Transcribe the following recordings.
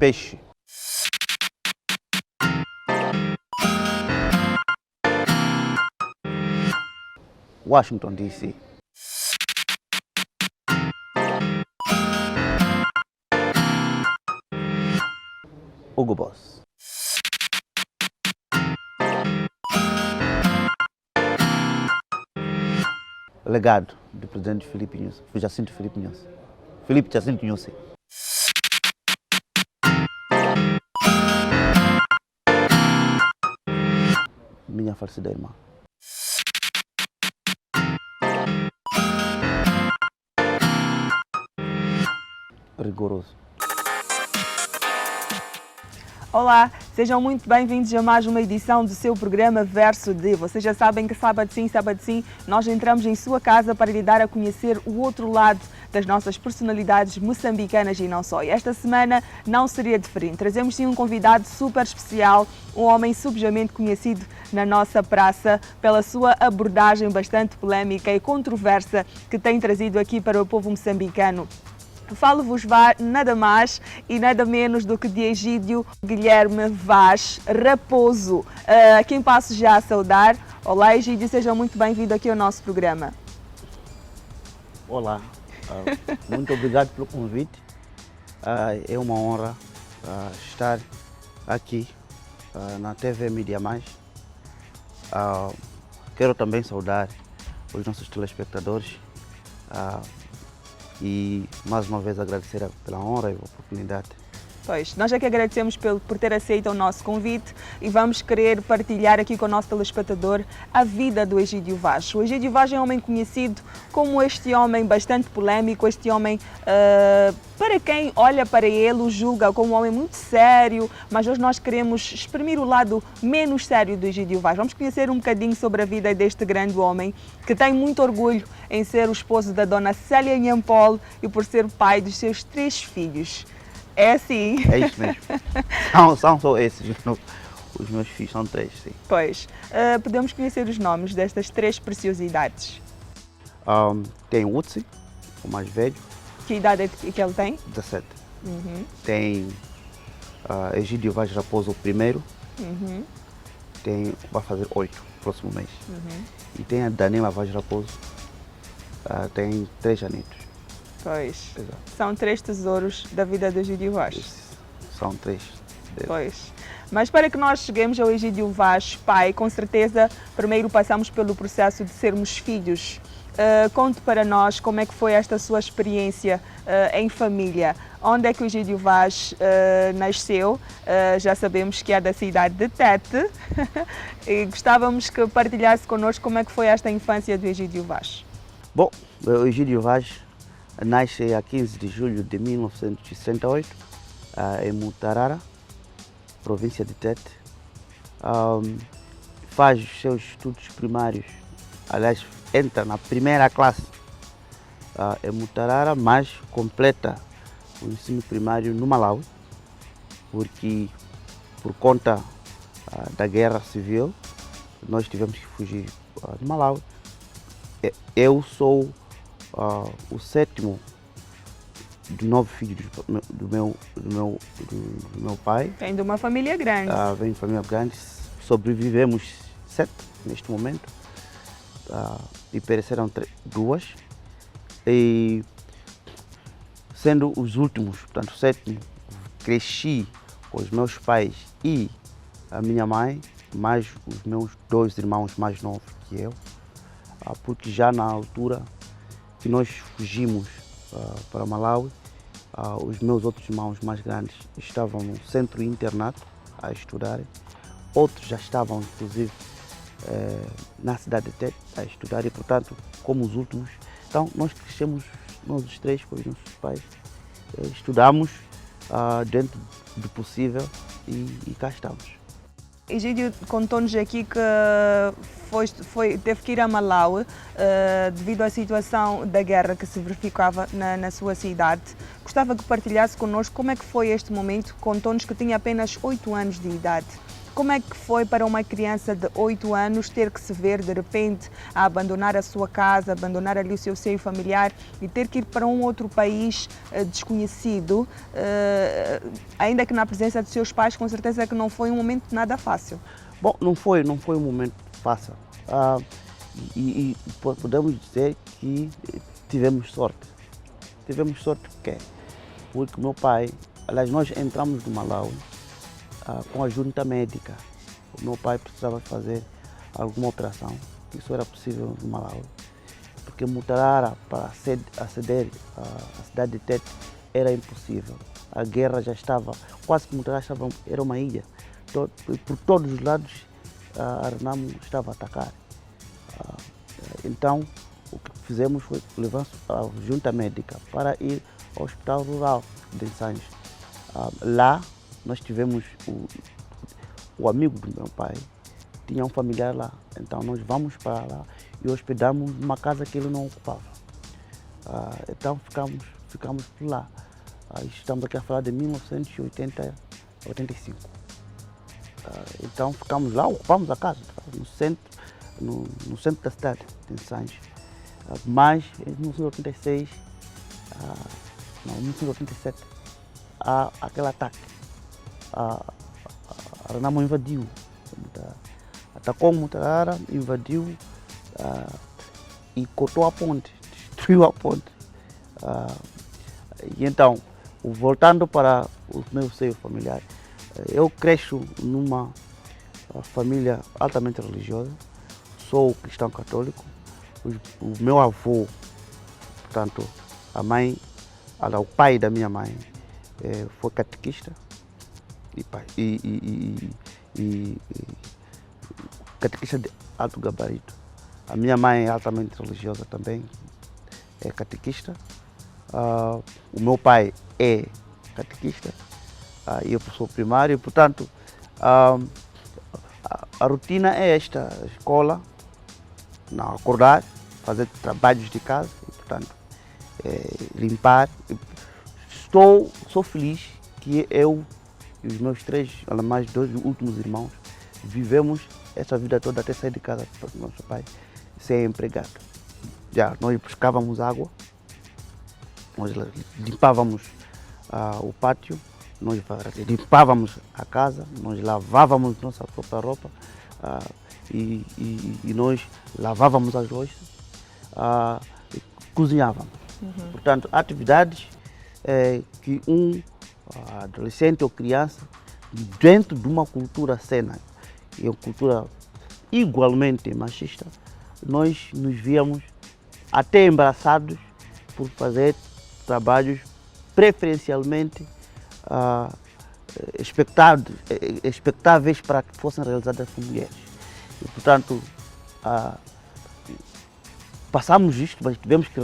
peixe. Washington, D.C. Hugo Boss. Legado do presidente Jacinto Filipe Nyusi. Filipe Jacinto Nyusi. Minha falecida irmã. Rigoroso. Olá, sejam muito bem-vindos a mais uma edição do seu programa Verso de. Vocês já sabem que sábado sim, nós entramos em sua casa para lhe dar a conhecer o outro lado das nossas personalidades moçambicanas e não só. E esta semana não seria diferente. Trazemos sim um convidado super especial, um homem subjamente conhecido na nossa praça pela sua abordagem bastante polémica e controversa que tem trazido aqui para o povo moçambicano. Falo-vos nada mais e nada menos do que de Egídio Guilherme Vaz Raposo, a quem passo já a saudar. Olá Egídio, seja muito bem-vindo aqui ao nosso programa. Olá, muito obrigado pelo convite. É uma honra estar aqui na TV Mídia Mais. Quero também saudar os nossos telespectadores. E mais uma vez agradecer pela honra e a oportunidade. Pois, nós é que agradecemos por ter aceito o nosso convite e vamos querer partilhar aqui com o nosso telespectador a vida do Egídio Vaz. O Egídio Vaz é um homem conhecido como este homem bastante polémico, este homem para quem olha para ele o julga como um homem muito sério, mas hoje nós queremos exprimir o lado menos sério do Egídio Vaz. Vamos conhecer um bocadinho sobre a vida deste grande homem que tem muito orgulho em ser o esposo da dona Célia Nhampolo e por ser pai dos seus 3 filhos. É assim. É isso mesmo. São só esses. Os meus filhos são 3, sim. Pois. Podemos conhecer os nomes destas 3 preciosidades? Tem o Utsi, o mais velho. Que idade é que ele tem? 17. Uhum. Tem Egídio Vaz Raposo, o primeiro. Uhum. Vai fazer 8 próximo mês. Uhum. E tem a Danila Vaz Raposo, tem 3 anitos. Pois. Exato. São 3 tesouros da vida do Egídio Vaz. São 3. Pois. Mas para que nós cheguemos ao Egídio Vaz pai, com certeza primeiro passamos pelo processo de sermos filhos. Conte para nós como é que foi esta sua experiência em família. Onde é que o Egídio Vaz nasceu? Já sabemos que é da cidade de Tete. E gostávamos que partilhasse connosco como é que foi esta infância do Egídio Vaz. Bom, o Egídio Vaz nasce a 15 de julho de 1968 em Mutarara, província de Tete. Faz os seus estudos primários, aliás, entra na primeira classe em Mutarara, mas completa o ensino primário no Malawi, porque por conta da guerra civil nós tivemos que fugir do Malawi. Eu sou o 7º de 9 filhos do meu pai. Vem de uma família grande. Vem de família grande. Sobrevivemos 7 neste momento. E pereceram 2. E sendo os últimos, portanto o 7º, cresci com os meus pais e a minha mãe, mais os meus 2 irmãos mais novos que eu, porque já na altura que nós fugimos para Malawi, os meus outros irmãos mais grandes estavam no centro internato a estudar, outros já estavam inclusive na cidade de Tete a estudar e, portanto, como os últimos, então nós crescemos, nós os 3 com os nossos pais, estudamos dentro do possível e cá estamos. Egídio contou-nos aqui que teve que ir a Malawi devido à situação da guerra que se verificava na sua cidade. Gostava que partilhasse connosco como é que foi este momento. Contou-nos que tinha apenas 8 anos de idade. Como é que foi para uma criança de 8 anos ter que se ver de repente a abandonar a sua casa, abandonar ali o seu seio familiar e ter que ir para um outro país desconhecido, ainda que na presença de seus pais, com certeza que não foi um momento nada fácil. Bom, não foi um momento fácil. E podemos dizer que tivemos sorte. Tivemos sorte porque meu pai, aliás, nós entramos no Malawi com a junta médica. O meu pai precisava fazer alguma operação, isso era possível no Malawi, porque Mutarara, para aceder à cidade de Tete, era impossível. A guerra já estava, quase que Mutarara era uma ilha. Por todos os lados, a Renamo estava a atacar. Então, o que fizemos foi levar a junta médica para ir ao Hospital Rural de Sanches. Lá, nós tivemos o amigo do meu pai, tinha um familiar lá. Então, nós vamos para lá e hospedamos numa casa que ele não ocupava. Então, ficamos por lá. Estamos aqui a falar de 1985. Então, ficamos lá, ocupamos a casa, no centro da cidade, de Sanches. Mas, em 1986, não, em 1987, há aquele ataque. A Renamo invadiu, atacou Mutarara, invadiu e cortou a ponte, destruiu a ponte. E então, voltando para o meu seio familiar, eu cresço numa família altamente religiosa, sou cristão católico. O meu avô, portanto, o pai da minha mãe, foi catequista e catequista de alto gabarito. A minha mãe é altamente religiosa também, é catequista. O meu pai é catequista e eu sou primário, portanto, a rotina é esta: escola, não, acordar, fazer trabalhos de casa, e, portanto, limpar. Sou feliz que eu e os meus mais dois últimos irmãos vivemos essa vida toda até sair de casa para o nosso pai ser empregado. Já nós buscávamos água, nós limpávamos o pátio, nós limpávamos a casa, nós lavávamos nossa própria roupa e nós lavávamos as louças, cozinhávamos. Portanto, atividades que um adolescente ou criança, dentro de uma cultura cena, e uma cultura igualmente machista, nós nos víamos até embaraçados por fazer trabalhos preferencialmente expectáveis para que fossem realizadas por mulheres. E, portanto, passamos isto, mas tivemos que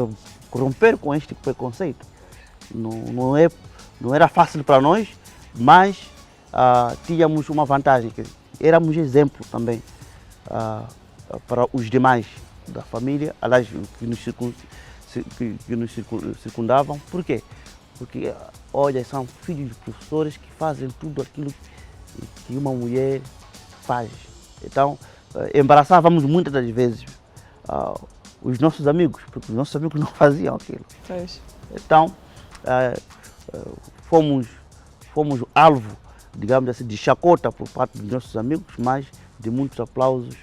romper com este preconceito. Não era fácil para nós, mas tínhamos uma vantagem, que éramos exemplo também para os demais da família, aliás, que nos circundavam. Por quê? Porque, olha, são filhos de professores que fazem tudo aquilo que uma mulher faz. Então, embaraçávamos muitas das vezes os nossos amigos, porque os nossos amigos não faziam aquilo. Então, fomos alvo, digamos assim, de chacota por parte dos nossos amigos, mas de muitos aplausos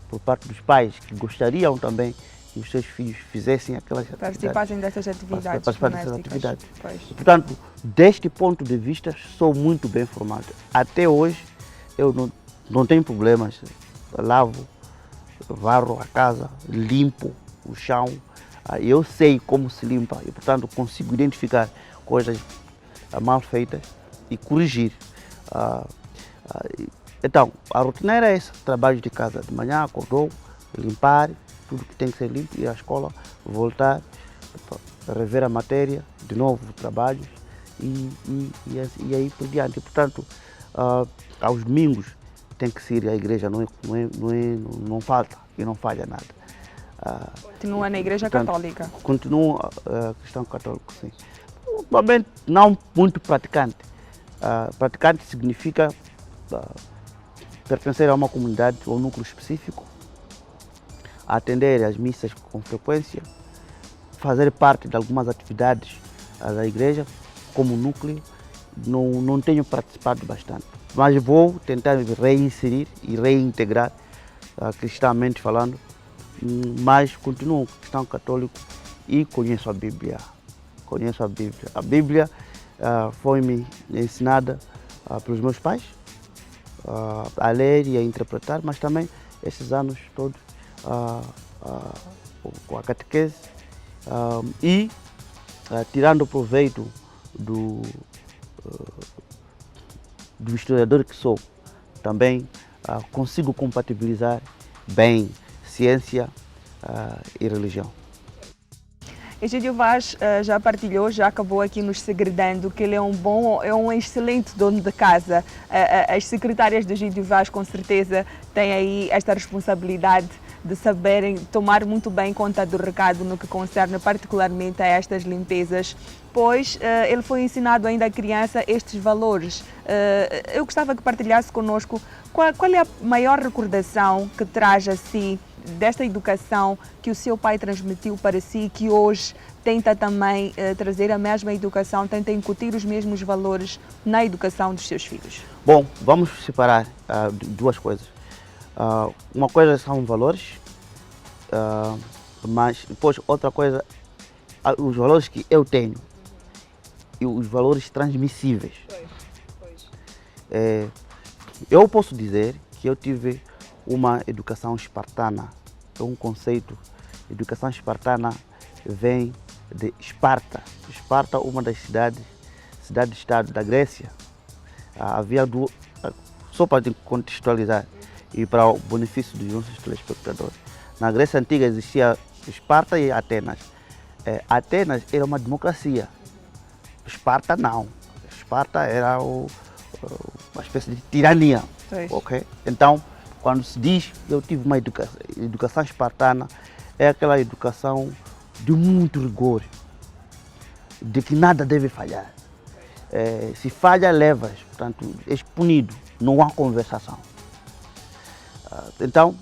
por parte dos pais, que gostariam também que os seus filhos fizessem aquelas participassem dessas atividades. E, portanto, deste ponto de vista, sou muito bem formado. Até hoje, eu não tenho problemas. Eu lavo, varro a casa, limpo o chão. Eu sei como se limpa e, portanto, consigo identificar coisas mal feitas e corrigir. Então, a rotina era essa: trabalhos de casa. De manhã acordou, limpar tudo que tem que ser limpo, ir à escola, voltar, rever a matéria, de novo trabalhos e aí por diante. Portanto, aos domingos tem que se ir à igreja, não falta e não falha nada. Continua na igreja católica? Continuo cristão católico, sim. Provavelmente não muito praticante. Praticante significa pertencer a uma comunidade ou núcleo específico, atender às missas com frequência, fazer parte de algumas atividades da igreja como núcleo. Não tenho participado bastante, mas vou tentar reinserir e reintegrar, cristãmente falando, mas continuo cristão católico e conheço a Bíblia. Conheço a Bíblia. A Bíblia foi-me ensinada pelos meus pais a ler e a interpretar, mas também esses anos todos com a catequese e tirando proveito do historiador que sou, também consigo compatibilizar bem ciência e religião. Egídio Vaz já partilhou, já acabou aqui nos segredando que ele é um excelente dono de casa. As secretárias do Egídio Vaz com certeza têm aí esta responsabilidade de saberem tomar muito bem conta do recado no que concerne particularmente a estas limpezas, pois ele foi ensinado ainda a criança estes valores. Eu gostava que partilhasse connosco qual é a maior recordação que traz a si desta educação que o seu pai transmitiu para si, que hoje tenta também trazer a mesma educação, tenta incutir os mesmos valores na educação dos seus filhos. Bom, vamos separar duas coisas. Uma coisa são valores, mas depois outra coisa, os valores que eu tenho e os valores transmissíveis. Eu posso dizer que eu tive uma educação espartana. É um conceito. Educação espartana vem de Esparta. Esparta, uma das cidades-estado da Grécia. Havia duas, só para contextualizar e para o benefício dos nossos telespectadores. Na Grécia Antiga existia Esparta e Atenas. Atenas era uma democracia. Esparta não. Esparta era uma espécie de tirania. Okay? Então, quando se diz que eu tive uma educação espartana, é aquela educação de muito rigor, de que nada deve falhar. Se falha, levas, portanto, és punido, não há conversação. Então,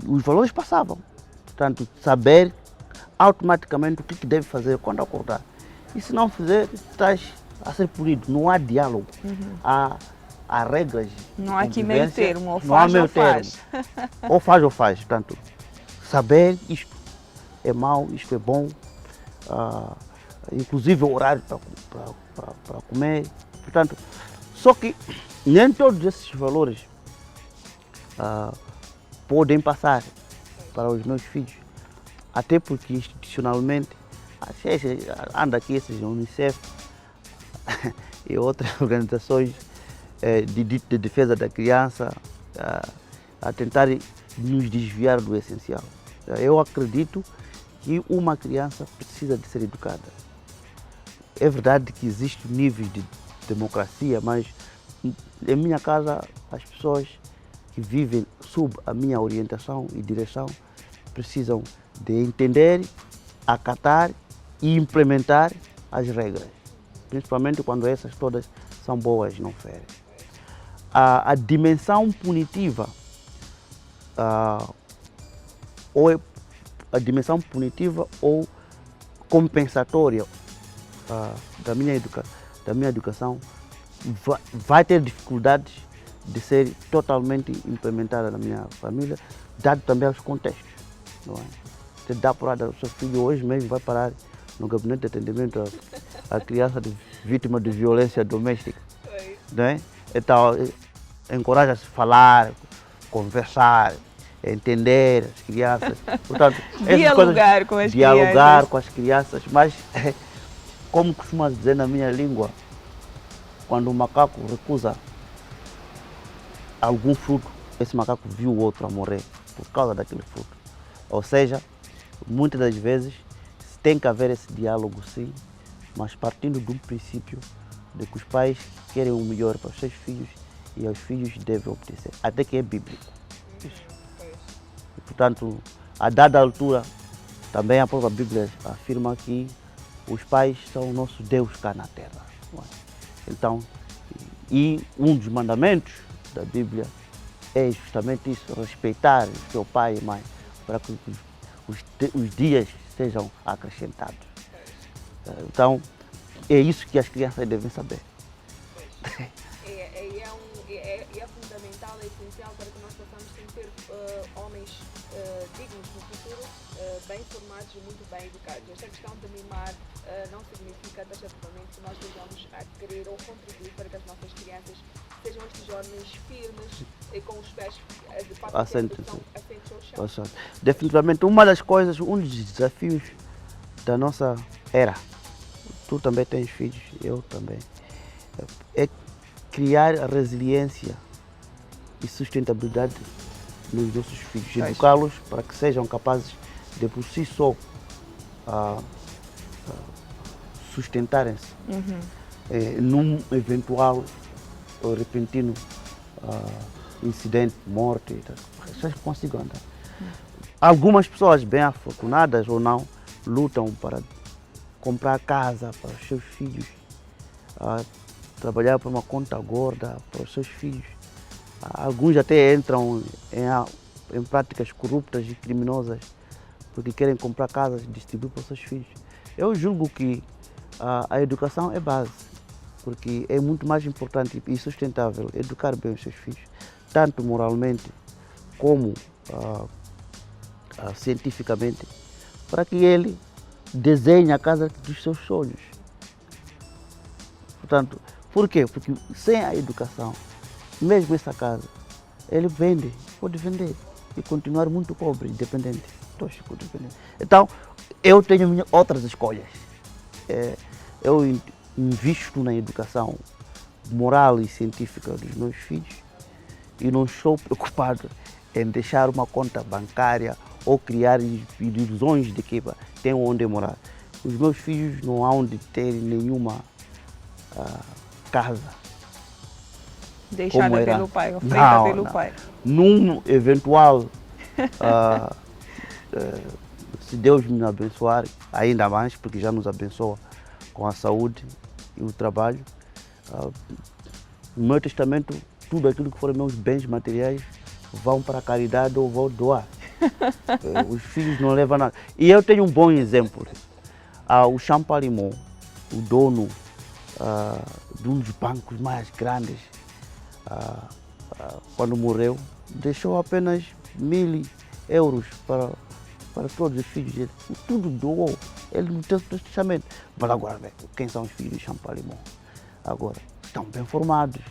os valores passavam. Portanto, saber automaticamente o que deve fazer quando acordar. E se não fizer, estás a ser punido, não há diálogo. Há regras. Não há aqui meio termo, ou faz ou faz. Ou faz ou faz. Portanto, saber isto é mau, isto é bom, inclusive o horário para comer. Portanto, só que nem todos esses valores podem passar para os meus filhos, até porque institucionalmente anda aqui esses Unicef e outras organizações de defesa da criança a tentar nos desviar do essencial. Eu acredito que uma criança precisa de ser educada. É verdade que existe níveis de democracia, mas em minha casa as pessoas que vivem sob a minha orientação e direção precisam de entender, acatar e implementar as regras, principalmente quando essas todas são boas, não ferem. A dimensão punitiva ou a dimensão punitiva ou compensatória da minha educação vai ter dificuldades de ser totalmente implementada na minha família, dado também os contextos. Não é? Você dá para o seu filho hoje mesmo, vai parar no gabinete de atendimento a criança vítima de violência doméstica. Não é? Então, encoraja-se a falar, conversar, entender as crianças. Portanto, dialogar com as crianças. Com as crianças, mas como costuma dizer na minha língua, quando o macaco recusa algum fruto, esse macaco viu o outro a morrer por causa daquele fruto. Ou seja, muitas das vezes tem que haver esse diálogo sim, mas partindo de um princípio de que os pais querem o melhor para os seus filhos e os filhos devem obedecer, até que é bíblico. E, portanto, a dada altura, também a própria Bíblia afirma que os pais são o nosso Deus cá na terra. Então, e um dos mandamentos da Bíblia é justamente isso, respeitar o seu pai e mãe, para que os dias sejam acrescentados. Então, é isso que as crianças devem saber. É fundamental, é essencial para que nós possamos sempre ter homens dignos no futuro, bem formados e muito bem educados. Esta questão de mimar não significa taxativamente que nós estejamos a querer ou contribuir para que as nossas crianças sejam estes homens firmes e com os pés de parte Assentes ao chão. Definitivamente, uma das coisas, um dos desafios da nossa era, tu também tens filhos, eu também, é criar a resiliência e sustentabilidade nos nossos filhos, educá-los para que sejam capazes de por si só sustentarem-se num eventual ou repentino incidente, morte, vocês consigam andar. Algumas pessoas bem afortunadas ou não lutam para comprar casa para os seus filhos, trabalhar por uma conta gorda para os seus filhos. Alguns até entram em práticas corruptas e criminosas porque querem comprar casas e distribuir para os seus filhos. Eu julgo que a educação é base, porque é muito mais importante e sustentável educar bem os seus filhos, tanto moralmente como cientificamente, para que ele desenhe a casa dos seus sonhos. Portanto, por quê? Porque sem a educação, mesmo essa casa, ele pode vender e continuar muito pobre, dependente, tóxico, dependente. Então, eu tenho outras escolhas. Eu invisto na educação moral e científica dos meus filhos e não estou preocupado em deixar uma conta bancária ou criar ilusões de que tem onde morar. Os meus filhos não hão de ter nenhuma casa. Deixada pelo pai, ou feita pelo pai. Num eventual, se Deus me abençoar, ainda mais, porque já nos abençoa com a saúde e o trabalho, no meu testamento, tudo aquilo que forem meus bens materiais vão para a caridade ou vão doar. Os filhos não levam nada. E eu tenho um bom exemplo. O Champalimau, o dono de um dos bancos mais grandes, quando morreu, deixou apenas 1.000 euros para todos os filhos dele. Tudo doou. Ele não tem testamento. Mas agora, quem são os filhos de Champalimau? Agora, estão bem formados.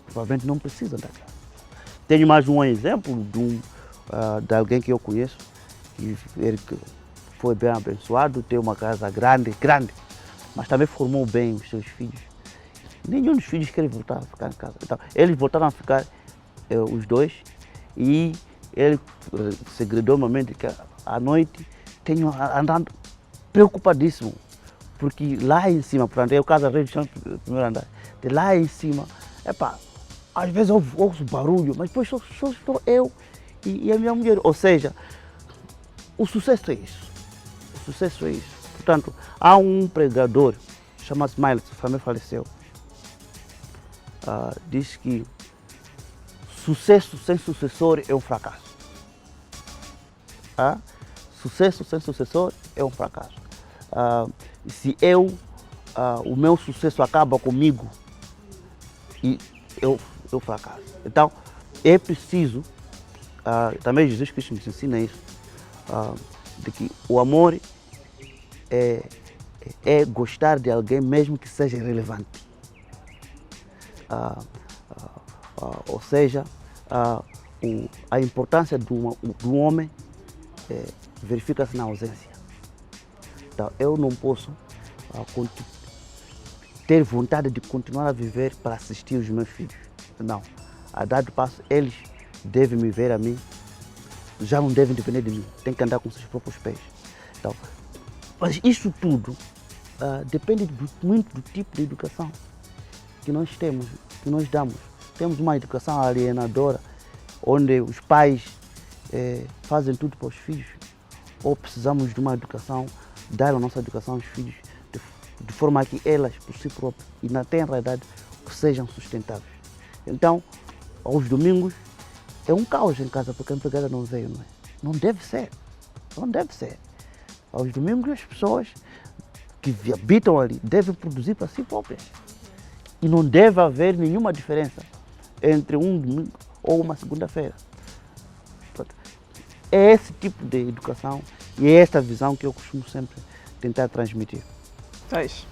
Provavelmente não precisam da casa. Tenho mais um exemplo de alguém que eu conheço, que ele foi bem abençoado, tem uma casa grande, mas também formou bem os seus filhos. Nenhum dos filhos quer voltar a ficar em casa. Então, eles voltaram a ficar, os dois, e ele segredou uma mente que à noite tenho andando preocupadíssimo, porque lá em cima, portanto, é o caso da rede do primeiro andar, de lá em cima, às vezes eu ouço barulho, mas depois só estou eu e a minha mulher. Ou seja, o sucesso é isso. O sucesso é isso. Portanto, há um pregador, chama-se Miles, também faleceu, diz que sucesso sem sucessor é um fracasso. Sucesso sem sucessor é um fracasso. Se o meu sucesso acaba comigo, e eu fracasso. Então, é preciso, também Jesus Cristo nos ensina isso, de que o amor é gostar de alguém mesmo que seja irrelevante. Ou seja, a importância do homem verifica-se na ausência. Então, eu não posso ter vontade de continuar a viver para assistir os meus filhos. Não. A dado passo, eles devem me ver a mim, já não devem depender de mim, têm que andar com seus próprios pés. Então, mas isso tudo depende muito do tipo de educação que nós temos, que nós damos. Temos uma educação alienadora, onde os pais fazem tudo para os filhos, ou precisamos de uma educação, dar a nossa educação aos filhos, de forma que elas, por si próprias, e na tenra idade, sejam sustentáveis. Então, aos domingos é um caos em casa porque a empregada não veio, não é? Não deve ser, não deve ser. Aos domingos as pessoas que habitam ali devem produzir para si próprias. E não deve haver nenhuma diferença entre um domingo ou uma segunda-feira. É esse tipo de educação e é esta visão que eu costumo sempre tentar transmitir. Pois.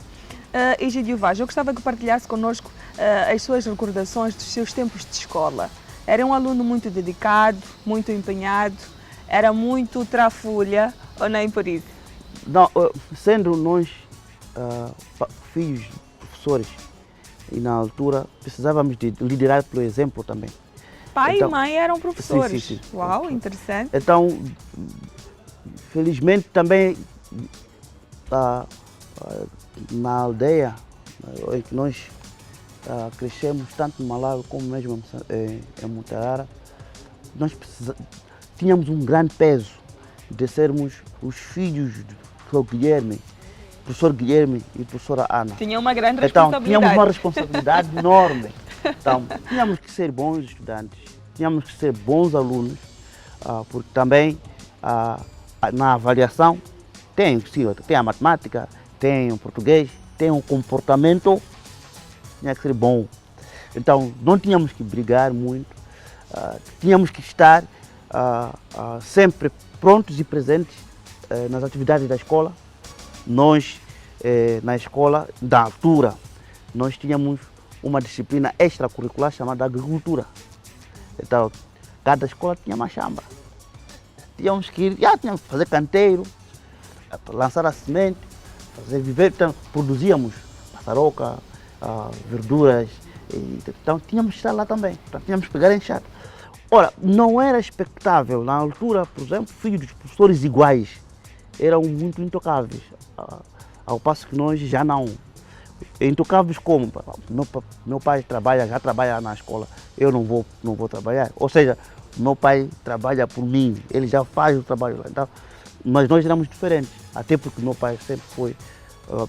Egídio Vaz, eu gostava que partilhasse connosco as suas recordações dos seus tempos de escola. Era um aluno muito dedicado, muito empenhado, era muito trafulha ou nem por isso? Não, sendo nós filhos de professores e na altura precisávamos de liderar pelo exemplo também. Pai Então, e mãe eram professores. sim. Uau, interessante. Então, felizmente também na aldeia em que nós crescemos, tanto em Malawi como mesmo em Mutarara, nós tínhamos um grande peso de sermos os filhos do professor Guilherme e professora Ana. Tinha uma grande Então, responsabilidade. tínhamos uma responsabilidade enorme. Então, tínhamos que ser bons estudantes, tínhamos que ser bons alunos, porque também na avaliação tem a matemática, tem o português, tem o comportamento, tinha que ser bom. Então, não tínhamos que brigar muito, tínhamos que estar sempre prontos e presentes nas atividades da escola. Nós, na escola, da altura, nós tínhamos uma disciplina extracurricular chamada agricultura. Então, cada escola tinha uma chamba. Tínhamos que ir, tínhamos que fazer canteiro, lançar a semente, fazer viver. Então, produzíamos passaroca, verduras. Então, tínhamos que estar lá também. Então, tínhamos que pegar enxada. Ora, não era expectável, na altura, por exemplo, filhos dos professores iguais eram muito intocáveis, ao passo que nós já não. Intocáveis como? Meu pai já trabalha na escola, eu não vou trabalhar. Ou seja, meu pai trabalha por mim, ele já faz o trabalho lá. Então, mas nós éramos diferentes, até porque meu pai sempre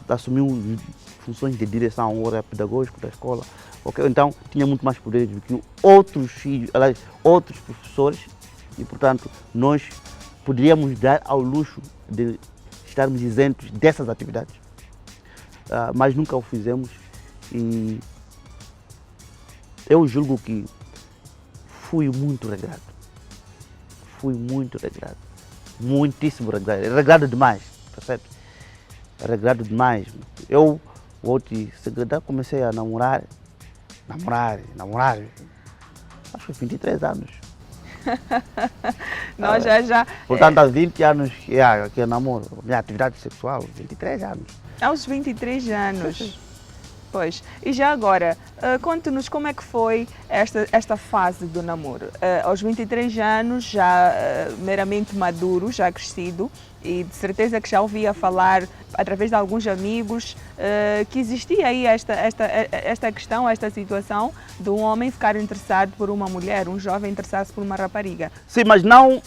assumiu funções de direção, ou era pedagógico da escola. Okay? Então, tinha muito mais poder do que outros filhos, aliás, outros professores, e portanto, nós poderíamos dar ao luxo de estarmos isentos dessas atividades. Mas nunca o fizemos e eu julgo que fui muito regrado. Fui muito regrado. Muitíssimo regrado. Regrado demais, percebe? Regrado demais. Eu vou te segredar, comecei a namorar. Acho que 23 anos. Nós já. Portanto, há 20 anos que eu namoro. Minha atividade sexual, 23 anos. Aos 23 anos. Pois. E já agora, conte-nos como é que foi esta fase do namoro. Aos 23 anos, já meramente maduro, já crescido, e de certeza que já ouvia falar, através de alguns amigos, que existia aí esta questão, esta situação de um homem ficar interessado por uma mulher, um jovem interessar-se por uma rapariga. Sim, mas não.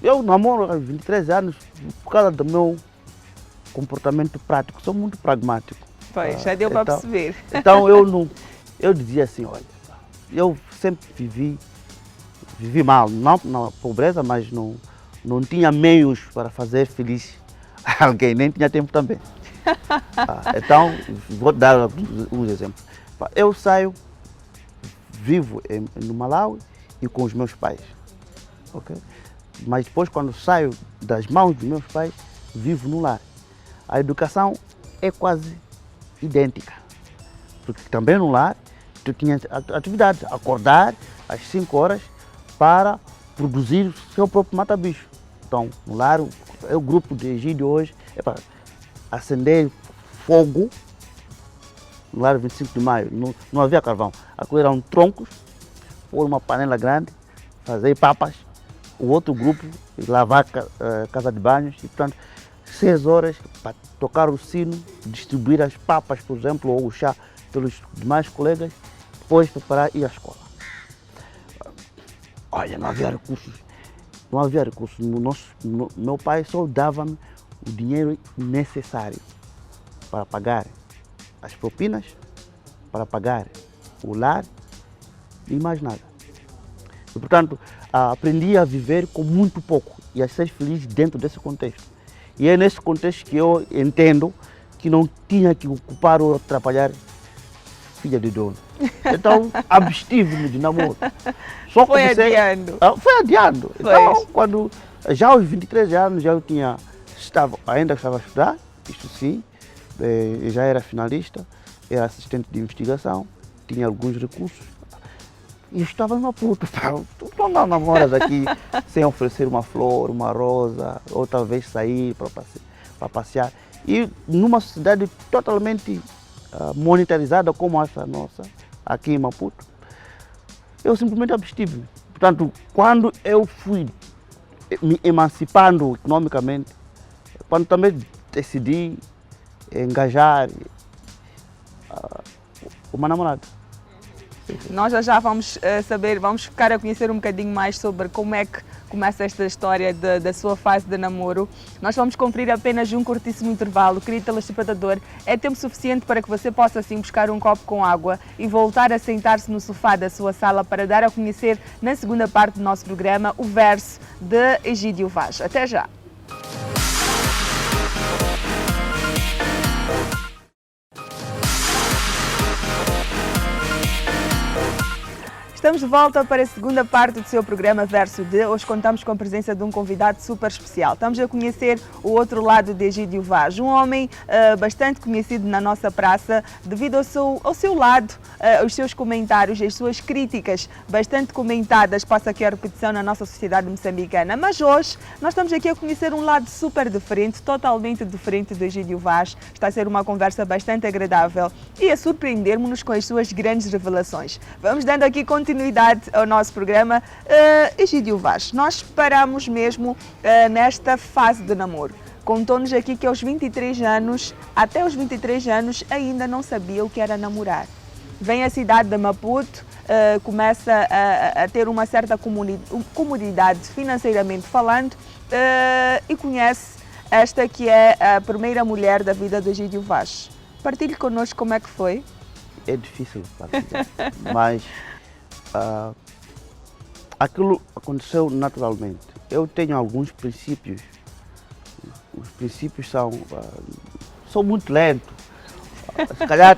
Eu namoro aos 23 anos por causa do meu comportamento prático, sou muito pragmático. Pois, já deu para perceber. Então eu dizia assim, olha, eu sempre vivi mal, não na pobreza, mas não tinha meios para fazer feliz alguém, nem tinha tempo também. Então, vou dar um exemplo. Eu vivo no Malawi e com os meus pais, okay? Mas depois, quando saio das mãos dos meus pais, vivo no lar. A educação é quase idêntica, porque também no lar tu tinha atividade, acordar às 5 horas para produzir o seu próprio mata-bicho. Então, no lar, o grupo de Egídio hoje é para acender fogo. No lar 25 de maio não havia carvão, aquilo eram troncos, pôr uma panela grande, fazer papas, o outro grupo lavar casa de banhos e, portanto, 6 horas para tocar o sino, distribuir as papas, por exemplo, ou o chá pelos demais colegas, depois preparar e ir à escola. Olha, não havia recursos. Não havia recursos. Meu pai só dava-me o dinheiro necessário para pagar as propinas, para pagar o lar e mais nada. E, portanto, aprendi a viver com muito pouco e a ser feliz dentro desse contexto. E é nesse contexto que eu entendo que não tinha que ocupar ou atrapalhar filha de dono. Então, abstive-me de namoro. Só Foi comecei, adiando. Foi adiando. Pois. Então, quando já aos 23 anos, ainda estava a estudar, isto sim, já era finalista, era assistente de investigação, tinha alguns recursos. E eu estava numa puta, tu não namoras aqui sem oferecer uma flor, uma rosa, ou talvez sair para passear. E numa sociedade totalmente monetarizada como essa nossa, aqui em Maputo, eu simplesmente abstive-me. Portanto, quando eu fui me emancipando economicamente, quando também decidi engajar uma namorada. Nós já vamos saber, vamos ficar a conhecer um bocadinho mais sobre como é que começa esta história da sua fase de namoro. Nós vamos cumprir apenas um curtíssimo intervalo. Querido telespectador, é tempo suficiente para que você possa assim buscar um copo com água e voltar a sentar-se no sofá da sua sala para dar a conhecer na segunda parte do nosso programa o verso de Egídio Vaz. Até já! Estamos de volta para a segunda parte do seu programa Verso de. Hoje contamos com a presença de um convidado super especial. Estamos a conhecer o outro lado de Egídio Vaz, um homem bastante conhecido na nossa praça devido ao seu lado, os seus comentários, as suas críticas bastante comentadas, passa aqui a repetição na nossa sociedade moçambicana. Mas hoje nós estamos aqui a conhecer um lado super diferente, totalmente diferente de Egídio Vaz. Está a ser uma conversa bastante agradável e a surpreender-nos com as suas grandes revelações. Vamos dando aqui continuidade ao nosso programa. Egídio Vaz, nós paramos mesmo nesta fase de namoro. Contou-nos aqui que aos 23 anos, até aos 23 anos, ainda não sabia o que era namorar. Vem à cidade de Maputo, começa a ter uma certa comodidade financeiramente falando e conhece esta que é a primeira mulher da vida do Egídio Vaz. Partilhe connosco como é que foi. É difícil partilhar, mas aquilo aconteceu naturalmente. Eu tenho alguns princípios. Os princípios são muito lentos. Se calhar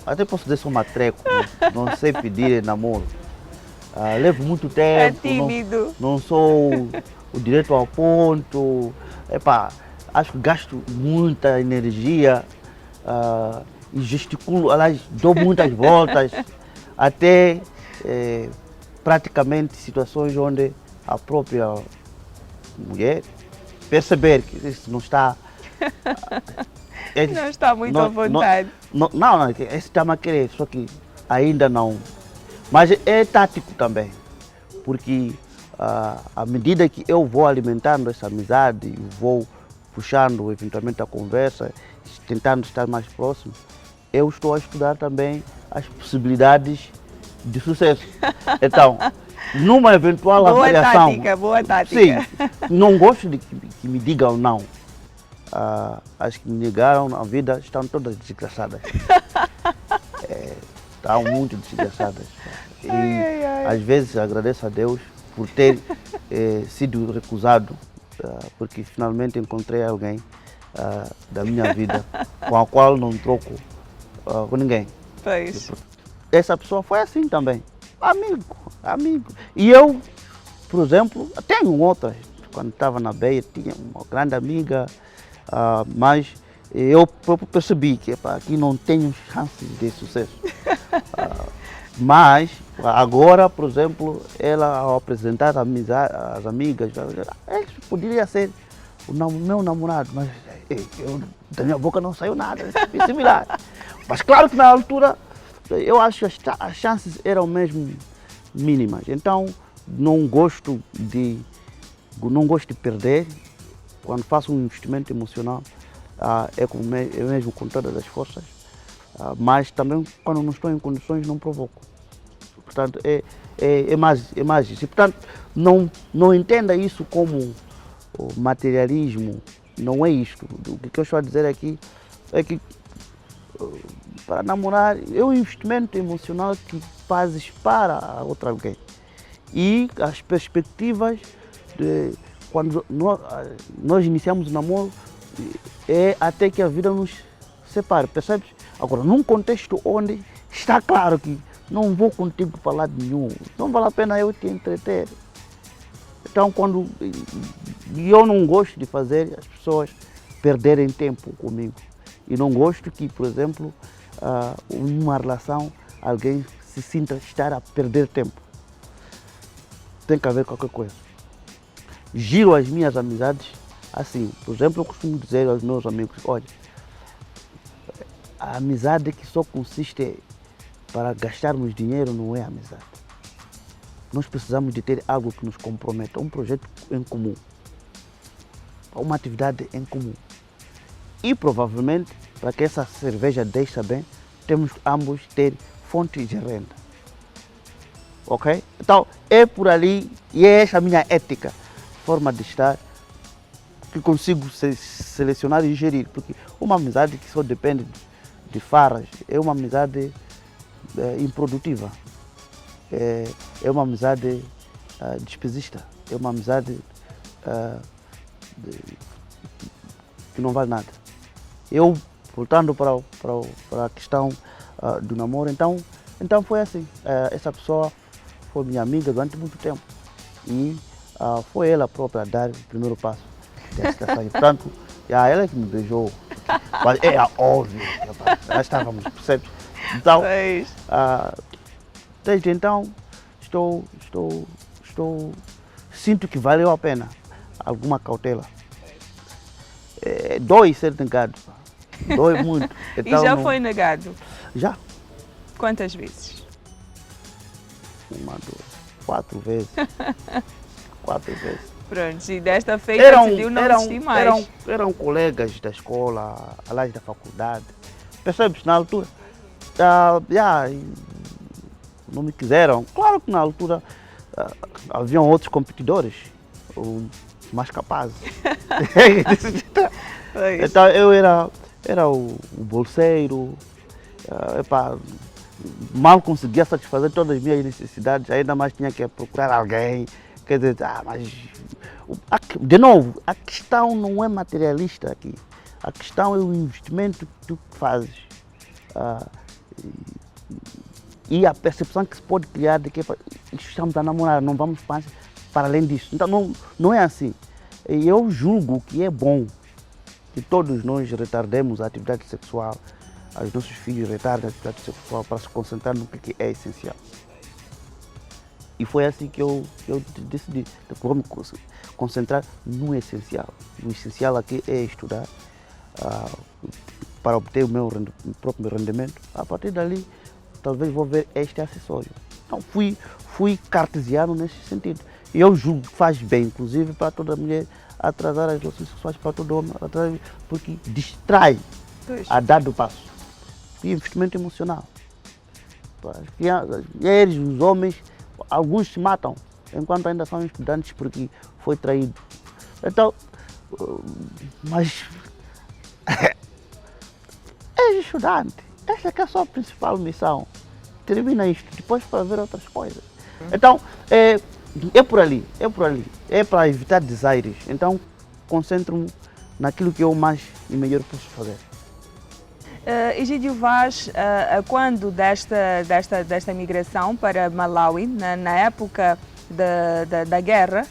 até posso dizer sou matreco, não sei pedir namoro. Levo muito tempo. É tímido. Não sou o direto ao ponto. Acho que gasto muita energia e gesticulo, aliás, dou muitas voltas até praticamente situações onde a própria mulher perceber que isso não está... não está muito à vontade. Não, esse está-me a querer, só que ainda não. Mas é tático também, porque à medida que eu vou alimentando essa amizade, vou puxando eventualmente a conversa, tentando estar mais próximo, eu estou a estudar também as possibilidades de sucesso. Então, numa eventual avaliação... Boa tática. Sim, não gosto de que me digam não. As que me negaram na vida estão todas desgraçadas. Estão muito desgraçadas. E às vezes agradeço a Deus por ter sido recusado, porque finalmente encontrei alguém da minha vida com a qual não troco com ninguém. Pois. Essa pessoa foi assim também, amigo. E eu, por exemplo, tenho outras. Quando estava na Beia, tinha uma grande amiga, mas eu percebi que aqui não tenho chances de sucesso. Mas agora, por exemplo, ela ao apresentar as amigas, poderia ser o meu namorado, mas da minha boca não saiu nada similar. Mas claro que na altura eu acho que as chances eram mesmo mínimas. Então não gosto de perder. Quando faço um investimento emocional, é mesmo com todas as forças. Mas também quando não estou em condições não provoco. Portanto, é mais isso. E, portanto, não entenda isso como materialismo, não é isto. O que eu estou a dizer aqui é que para namorar é um investimento emocional que fazes para outra alguém. E as perspectivas, quando nós iniciamos o namoro, é até que a vida nos separe, percebes? Agora, num contexto onde está claro que não vou contigo para lado nenhum, não vale a pena eu te entreter. Então, quando eu não gosto de fazer as pessoas perderem tempo comigo. E não gosto que, por exemplo, numa relação, alguém se sinta estar a perder tempo. Tem que haver qualquer coisa. Giro as minhas amizades assim. Por exemplo, eu costumo dizer aos meus amigos, olha, a amizade que só consiste para gastarmos dinheiro não é amizade. Nós precisamos de ter algo que nos comprometa, um projeto em comum, uma atividade em comum. E provavelmente, para que essa cerveja deixe bem, temos ambos ter fontes de renda. Ok? Então, é por ali, e é essa a minha ética, forma de estar, que consigo selecionar e gerir. Porque uma amizade que só depende de farras é uma amizade improdutiva. É uma amizade despesista. É uma amizade que não vale nada. Eu, voltando para a questão do namoro, então foi assim. Essa pessoa foi minha amiga durante muito tempo e foi ela própria a dar o primeiro passo dessa saída. Portanto, ela que me beijou, mas é óbvio, já estávamos, percebes? Então, desde então, sinto que valeu a pena alguma cautela. Dói ser negado, dói muito. Então, e já foi negado? Já. Quantas vezes? 1, 2, 4 vezes. 4 vezes. Pronto, e desta feita decidiu não existir mais. Eram colegas da escola, aliás da faculdade. Percebes? Na altura, não me quiseram. Claro que na altura haviam outros competidores mais capazes. Então eu era o bolseiro, mal conseguia satisfazer todas as minhas necessidades, ainda mais tinha que procurar alguém. Quer dizer, mas de novo, a questão não é materialista aqui. A questão é o investimento que tu fazes. E a percepção que se pode criar de que estamos a namorar, não vamos para além disso. Então não é assim. E eu julgo que é bom que todos nós retardemos a atividade sexual, os nossos filhos retardem a atividade sexual para se concentrar no que é essencial. E foi assim que eu decidi, vou me concentrar no essencial. O essencial aqui é estudar para obter o meu próprio rendimento. A partir dali, talvez vou ver este acessório. Então fui cartesiano nesse sentido. E eu julgo que faz bem, inclusive, para toda mulher atrasar as relações sexuais, para todo homem atrasar, porque distrai a dado passo. E investimento emocional. As mulheres, os homens, alguns se matam enquanto ainda são estudantes porque foi traído. Então, mas és estudante, esta é a sua principal missão. Termina isto, depois para ver outras coisas. Então, é por ali, é para evitar desaires. Então, concentro-me naquilo que eu mais e melhor posso fazer. Egídio Vaz, quando desta migração para Malawi, na época da guerra,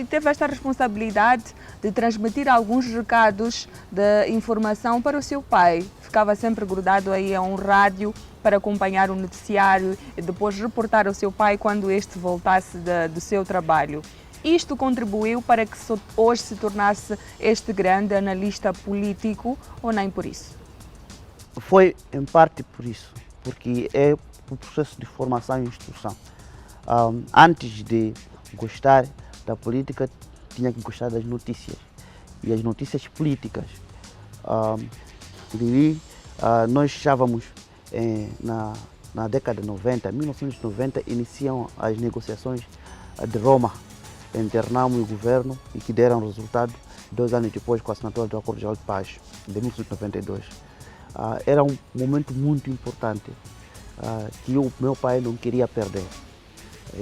teve esta responsabilidade de transmitir alguns recados de informação para o seu pai. Ficava sempre grudado aí a um rádio para acompanhar o noticiário e depois reportar ao seu pai quando este voltasse do seu trabalho. Isto contribuiu para que hoje se tornasse este grande analista político ou nem por isso? Foi em parte por isso, porque é o processo de formação e instrução. Antes de gostar da política, tinha que gostar das notícias, e as notícias políticas. Nós estávamos na década de 90, 1990, iniciam as negociações de Roma entre Renamo e o governo e que deram resultado 2 anos depois com a assinatura do Acordo de Paz de 1992. Era um momento muito importante que o meu pai não queria perder.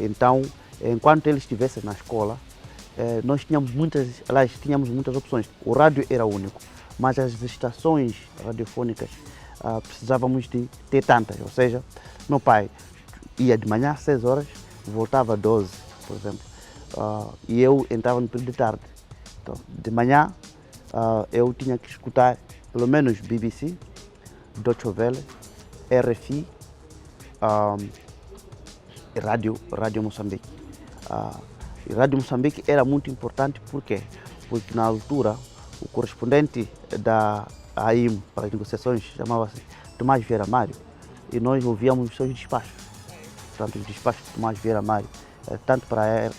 Então, enquanto eles estivessem na escola, nós tínhamos muitas opções. O rádio era único, mas as estações radiofônicas precisávamos de ter tantas. Ou seja, meu pai ia de manhã às 6 horas, voltava às 12, por exemplo, e eu entrava no período de tarde. Então, de manhã eu tinha que escutar pelo menos BBC, Deutsche Welle, RFI, Rádio Moçambique. E Rádio Moçambique era muito importante, por quê? Porque na altura o correspondente da AIM para as negociações chamava-se Tomás Vieira Mário, e nós ouvíamos os seus despachos. Portanto, os despachos de Tomás Vieira Mário, tanto para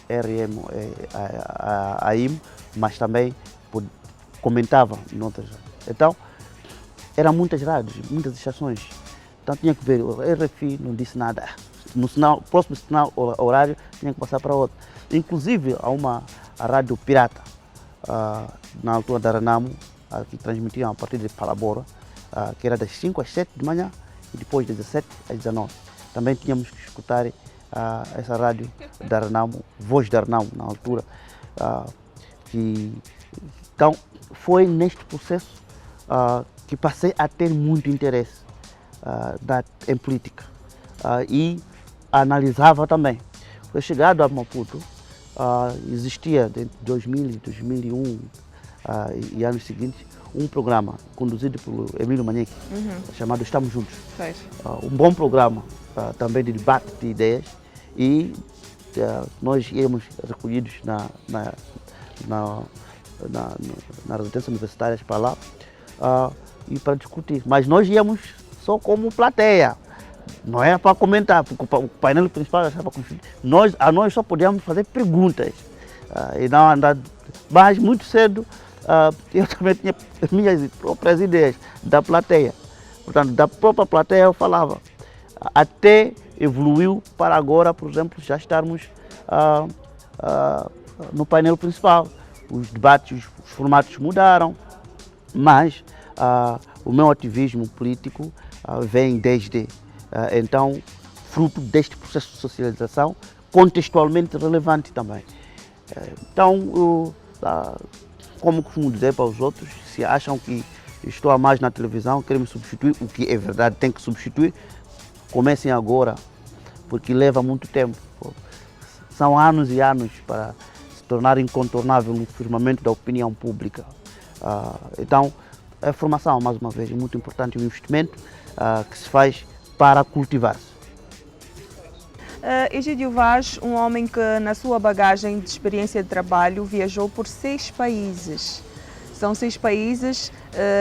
a AIM, mas também comentava em outras. Então, eram muitas rádios, muitas estações. Então tinha que ver, o RFI não disse nada. No próximo sinal horário tinha que passar para outro. Inclusive a rádio pirata, na altura da Renamo, que transmitiam a partir de Palabora, que era das 5 às 7 de manhã e depois das 17 às 19. Também tínhamos que escutar essa rádio da Renamo, Voz da Renamo, na altura. Então foi neste processo que passei a ter muito interesse em política e analisava também. Foi chegado a Maputo, existia de 2000 e 2001 e anos seguintes um programa conduzido pelo Emílio Manheque, chamado Estamos Juntos. Um bom programa também de debate de ideias, e nós íamos recolhidos nas residências universitárias para lá e para discutir. Mas nós íamos só como plateia, não era para comentar, porque o painel principal estava construído. Nós só podíamos fazer perguntas e não andar. Mas muito cedo eu também tinha minhas próprias ideias da plateia. Portanto, da própria plateia eu falava. Até evoluiu para agora, por exemplo, já estarmos no painel principal. Os debates, os formatos mudaram, mas o meu ativismo político vem desde então, fruto deste processo de socialização, contextualmente relevante também. Então, como costumo dizer para os outros, se acham que estou a mais na televisão, querem me substituir, o que é verdade, tem que substituir, comecem agora, porque leva muito tempo. São anos e anos para se tornar incontornável no firmamento da opinião pública. Então, a formação, mais uma vez, é muito importante, o investimento que se faz para cultivar-se. Egídio Vaz, um homem que na sua bagagem de experiência de trabalho viajou por 6 países. São 6 países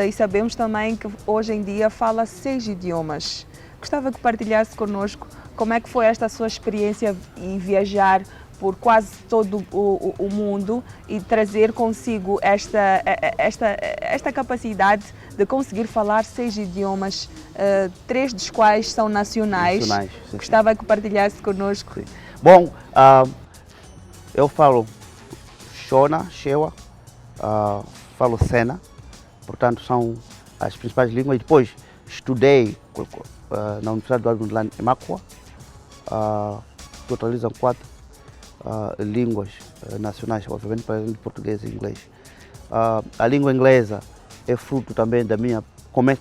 e sabemos também que hoje em dia fala 6 idiomas. Gostava que partilhasse connosco como é que foi esta sua experiência em viajar por quase todo o mundo e trazer consigo esta capacidade de conseguir falar 6 idiomas, 3 dos quais são nacionais. Sim. Gostava que partilhasse connosco. Sim. Bom, eu falo Shona, Shewa, falo Sena, portanto são as principais línguas. Depois estudei na Universidade do Argundland em Macua, totalizam 4 línguas nacionais, obviamente, para além de português e inglês. A língua inglesa é fruto também da minha...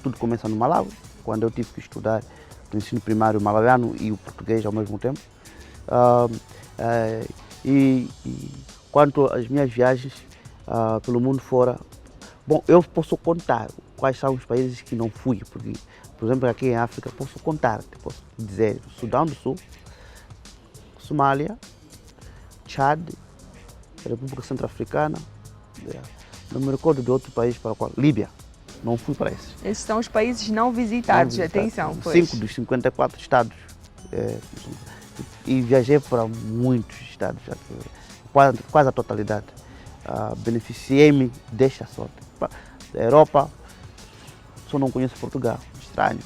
Tudo começa no Malawi, quando eu tive que estudar o ensino primário malawiano e o português ao mesmo tempo. E quanto às minhas viagens pelo mundo fora, bom, eu posso contar quais são os países que não fui, porque, por exemplo, aqui em África, posso contar, posso dizer Sudão do Sul, Somália, Chad, República Centro-Africana, não me recordo de outro país para o qual. Líbia, não fui para esses. Esses são os países não visitados, atenção. 5 dos 54 estados. E viajei para muitos estados, quase a totalidade. Beneficiei-me desta sorte. Da Europa, só não conheço Portugal, estranho.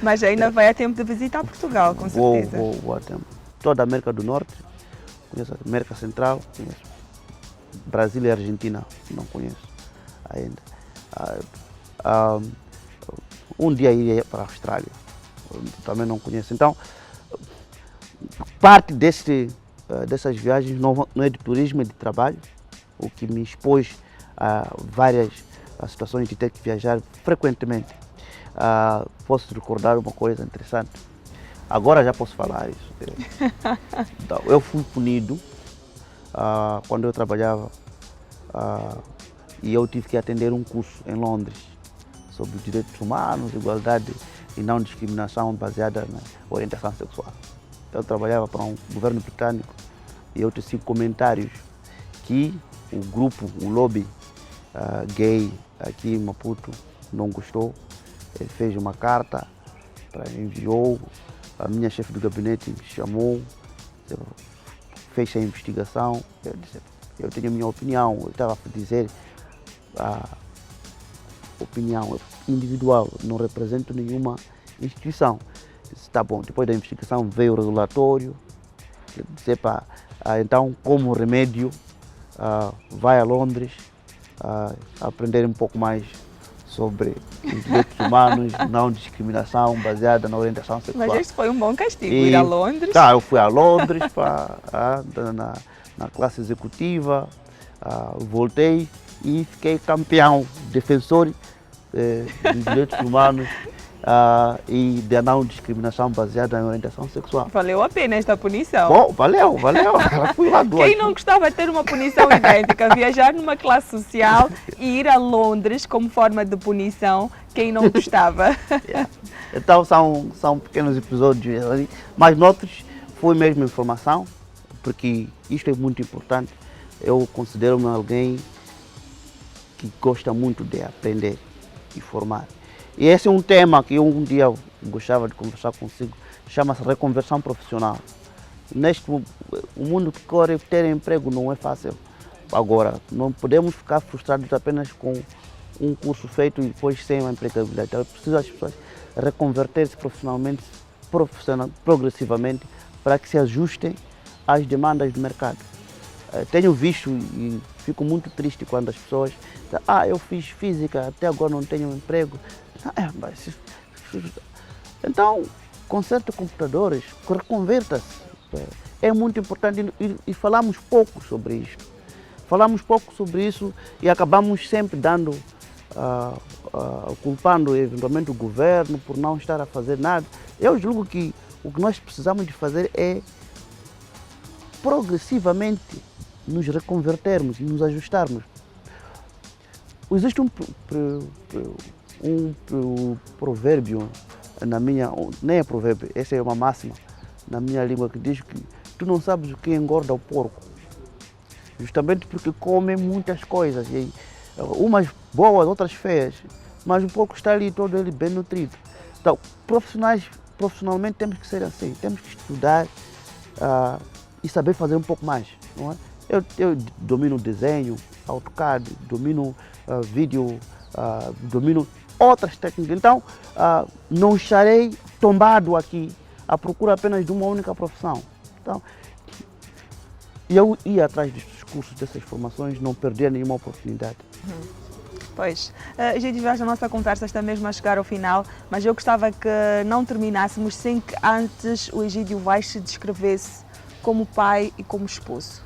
Mas ainda vai a tempo de visitar Portugal, com certeza. Vou a tempo. Toda a América do Norte, conheço a América Central, conheço. Brasil e Argentina, não conheço ainda. Um dia iria para a Austrália, também não conheço. Então, parte dessas viagens não é de turismo, é de trabalho, o que me expôs a várias situações de ter que viajar frequentemente. Posso recordar uma coisa interessante. Agora já posso falar isso. Então, eu fui punido quando eu trabalhava e eu tive que atender um curso em Londres sobre direitos humanos, igualdade e não discriminação baseada na orientação sexual. Eu trabalhava para um governo britânico e eu teci comentários que o grupo, o lobby gay aqui em Maputo não gostou. Ele fez uma carta, enviou, a minha chefe do gabinete me chamou, fez a investigação. Eu disse, eu tenho a minha opinião, eu estava a dizer a opinião individual, não represento nenhuma instituição. Está bom, depois da investigação veio o relatório, disse, então como remédio vai a Londres aprender um pouco mais sobre os direitos humanos, não discriminação baseada na orientação sexual. Mas este foi um bom castigo, ir a Londres. Eu fui a Londres na classe executiva, voltei e fiquei campeão, defensor dos direitos humanos e da não discriminação baseada na orientação sexual. Valeu a pena esta punição. Bom, valeu. Fui lá duas. Quem não gostava de ter uma punição idêntica, viajar numa classe social e ir a Londres como forma de punição, quem não gostava? Yeah. Então são pequenos episódios ali, mas noutros foi mesmo informação, porque isto é muito importante. Eu considero-me alguém que gosta muito de aprender e formar. E esse é um tema que eu um dia gostava de conversar consigo, chama-se reconversão profissional. O mundo que corre, ter emprego não é fácil. Agora, não podemos ficar frustrados apenas com um curso feito e depois sem uma empregabilidade. Então, é preciso as pessoas reconverter-se profissionalmente, progressivamente, para que se ajustem às demandas do mercado. Tenho visto e fico muito triste quando as pessoas dizem, eu fiz física, até agora não tenho um emprego. Então, conserte computadores, reconverta-se. É muito importante e falamos pouco sobre isto. Falamos pouco sobre isso e acabamos sempre culpando eventualmente o governo por não estar a fazer nada. Eu julgo que o que nós precisamos de fazer é progressivamente nos reconvertermos e nos ajustarmos. Existe um provérbio nem é provérbio, essa é uma máxima na minha língua que diz que tu não sabes o que engorda o porco, justamente porque come muitas coisas, umas boas, outras feias, mas o porco está ali todo ele bem nutrido. Então, profissionalmente temos que ser assim, temos que estudar e saber fazer um pouco mais, não é? Eu domino desenho, AutoCAD, domino vídeo, domino outras técnicas. Então, não estarei tombado aqui à procura apenas de uma única profissão. Então, eu ia atrás destes cursos, dessas formações, não perder nenhuma oportunidade. Pois, gente, a nossa conversa está mesmo a chegar ao final, mas eu gostava que não terminássemos sem que antes o Egídio Vaz se descrevesse como pai e como esposo.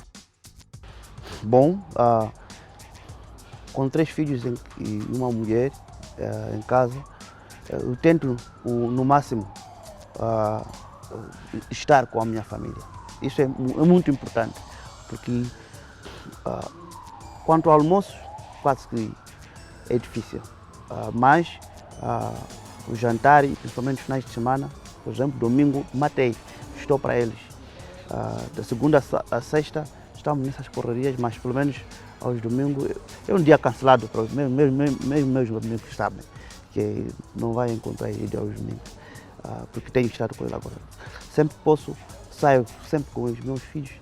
Bom, com 3 filhos e uma mulher em casa, eu tento no máximo estar com a minha família. Isso é muito importante, porque quanto ao almoço, quase que é difícil, mas o jantar e principalmente os finais de semana, por exemplo, domingo, estou para eles. Da segunda a sexta estamos nessas correrias, mas pelo menos aos domingos é um dia cancelado para mesmo meus amigos sabem que não vai encontrar ele aos domingos, porque tenho estado com ele agora. Sempre saio sempre com os meus filhos.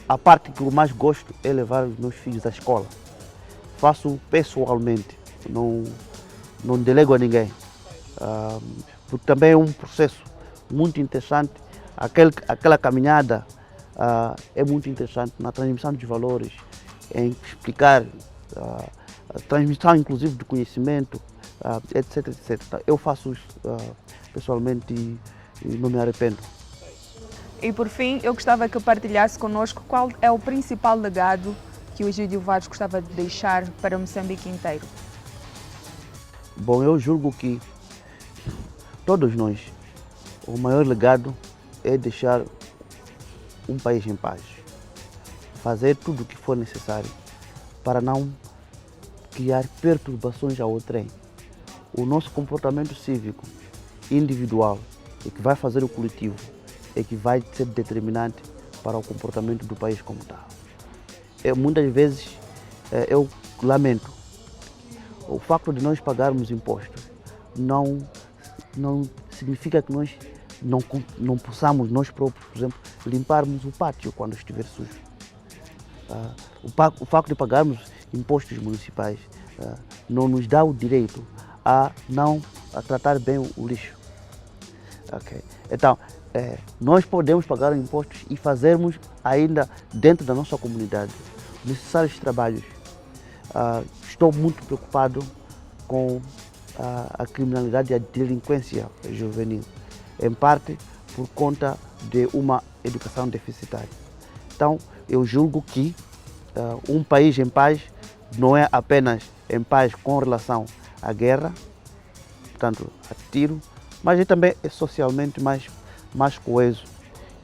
A parte que eu mais gosto é levar os meus filhos à escola. Faço pessoalmente, não delego a ninguém, porque também é um processo muito interessante. Aquela caminhada é muito interessante na transmissão dos valores, em explicar a transmissão inclusive do conhecimento, etc, etc. Eu faço isso pessoalmente e não me arrependo. E por fim, eu gostava que partilhasse connosco qual é o principal legado que o Egídio Vaz gostava de deixar para Moçambique inteiro. Bom, eu julgo que todos nós, o maior legado é deixar um país em paz. Fazer tudo o que for necessário para não criar perturbações ao trem. O nosso comportamento cívico, individual, é que vai fazer o coletivo, é que vai ser determinante para o comportamento do país como tal. Muitas vezes eu lamento o facto de nós pagarmos impostos não significa que nós não possamos nós próprios, por exemplo, limparmos o pátio quando estiver sujo. O facto de pagarmos impostos municipais não nos dá o direito a tratar bem o lixo. Okay. Então, nós podemos pagar impostos e fazermos ainda dentro da nossa comunidade necessários trabalhos. Estou muito preocupado com a criminalidade e a delinquência juvenil, em parte por conta de uma educação deficitária. Então, eu julgo que um país em paz não é apenas em paz com relação à guerra, portanto, a tiro, mas também é socialmente mais coeso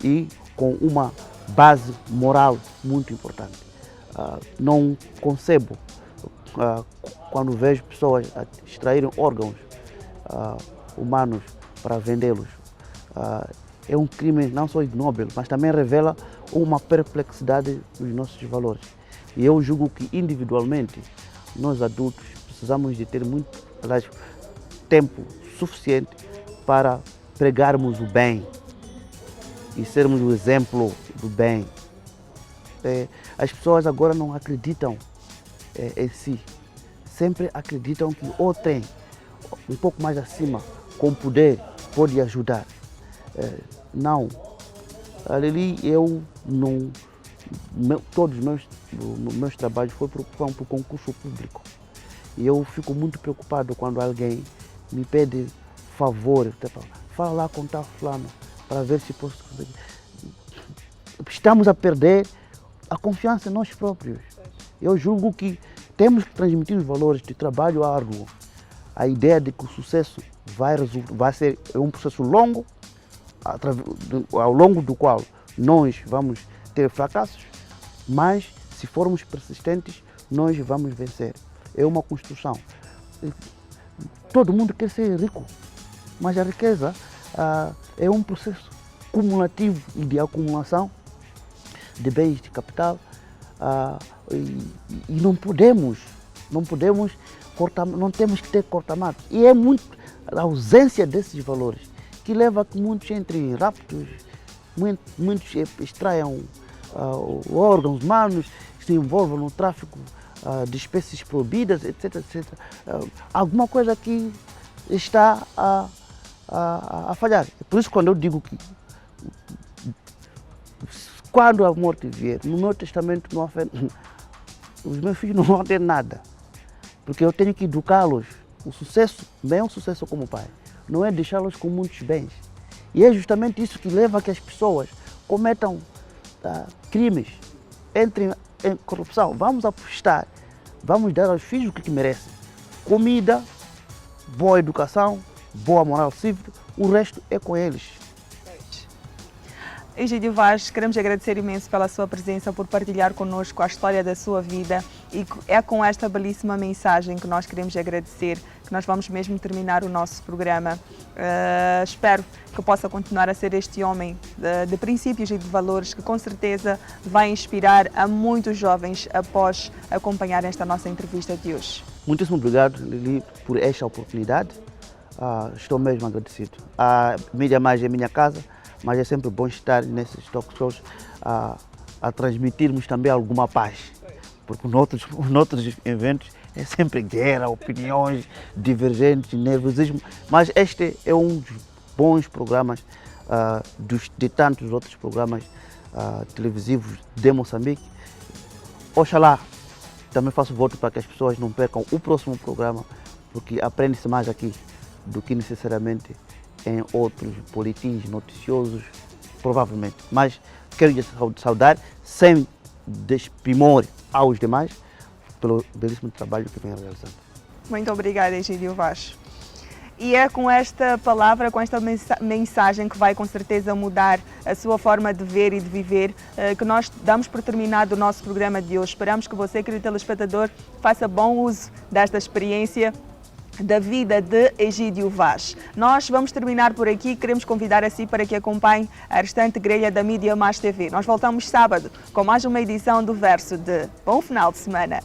e com uma base moral muito importante. Não concebo quando vejo pessoas extraírem órgãos humanos para vendê-los. É um crime não só ignóbil, mas também revela uma perplexidade dos nossos valores. E eu julgo que individualmente nós adultos precisamos de ter tempo suficiente para pregarmos o bem e sermos o exemplo do bem. As pessoas agora não acreditam em si, sempre acreditam que o trem um pouco mais acima, com poder, pode ajudar. Não, ali todos os meus trabalhos foram por concurso público. E eu fico muito preocupado quando alguém me pede favor, fala lá com tal fulano para ver se posso conseguir. Estamos a perder a confiança em nós próprios. Eu julgo que temos que transmitir os valores de trabalho árduo, a ideia de que o sucesso vai ser um processo longo, ao longo do qual nós vamos ter fracassos, mas se formos persistentes, nós vamos vencer. É uma construção. Todo mundo quer ser rico, mas a riqueza é um processo cumulativo e de acumulação de bens de capital e não temos que ter cortamatos. E é muito a ausência desses valores que leva a que muitos entrem em raptos, muitos extraiam órgãos humanos, se envolvam no tráfico de espécies proibidas, etc, etc. Alguma coisa que está a falhar. Por isso, quando eu digo que quando a morte vier, no meu testamento não os meus filhos não vão ter nada, porque eu tenho que educá-los. O sucesso, bem, é um sucesso como pai, não é deixá-los com muitos bens. E é justamente isso que leva a que as pessoas cometam crimes, entrem em corrupção. Vamos apostar, vamos dar aos filhos o que merecem: comida, boa educação, boa moral cívica, o resto é com eles. Egídio Vaz, queremos agradecer imenso pela sua presença, por partilhar connosco a história da sua vida, e é com esta belíssima mensagem que nós queremos agradecer, que nós vamos mesmo terminar o nosso programa. Espero que possa continuar a ser este homem de princípios e de valores que com certeza vai inspirar a muitos jovens após acompanhar esta nossa entrevista de hoje. Muitíssimo obrigado, Lili, por esta oportunidade. Estou mesmo agradecido. A Mídia Mais é minha casa, mas é sempre bom estar nesses talk shows a transmitirmos também alguma paz, porque noutros eventos é sempre guerra, opiniões divergentes, nervosismo, mas este é um dos bons programas de tantos outros programas televisivos de Moçambique. Oxalá também faço voto para que as pessoas não percam o próximo programa, porque aprende-se mais aqui do que necessariamente em outros boletins noticiosos provavelmente. Mas quero lhe saudar, sem desprimor aos demais, pelo belíssimo trabalho que vem realizando. Muito obrigada, Egídio Vaz. E é com esta palavra, com esta mensagem que vai com certeza mudar a sua forma de ver e de viver, que nós damos por terminado o nosso programa de hoje. Esperamos que você, querido telespectador, faça bom uso desta experiência da vida de Egídio Vaz. Nós vamos terminar por aqui, queremos convidar a si para que acompanhe a restante grelha da Mídia Mais TV. Nós voltamos sábado com mais uma edição do Verso de Bom Final de Semana.